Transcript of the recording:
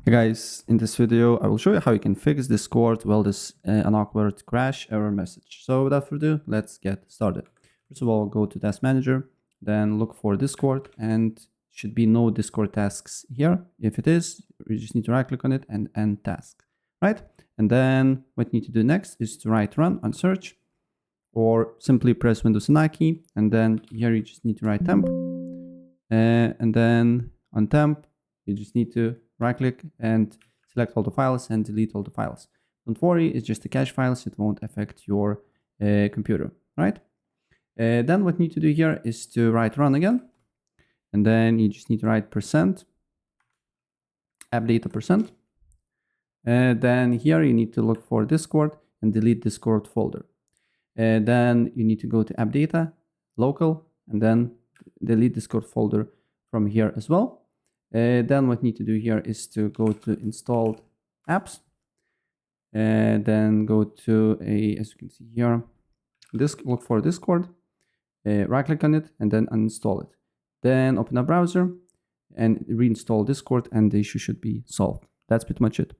Hey guys, in this video I will show you how you can fix Discord while this an awkward crash error message. So without further ado, let's get started. First of all, go to Task Manager, then look for Discord, and should be no Discord tasks here. If it is, you just need to right click on it and end task, right? And then what you need to do next is to write run on search, or simply press Windows and I key, and then here you just need to write temp, and then on temp you just need to right click and select all the files and delete all the files. Don't worry, it's just the cache files, it won't affect your computer, right? Then what you need to do here is to write run again, and then you just need to write %, appdata%. Then here you need to look for Discord and delete Discord folder. Then you need to go to appdata, local, and then delete Discord folder from here as well. Then what you need to do here is to go to installed apps, and then go to as you can see here, look for Discord, right click on it and then uninstall it. Then open a browser and reinstall Discord and the issue should be solved. That's pretty much it.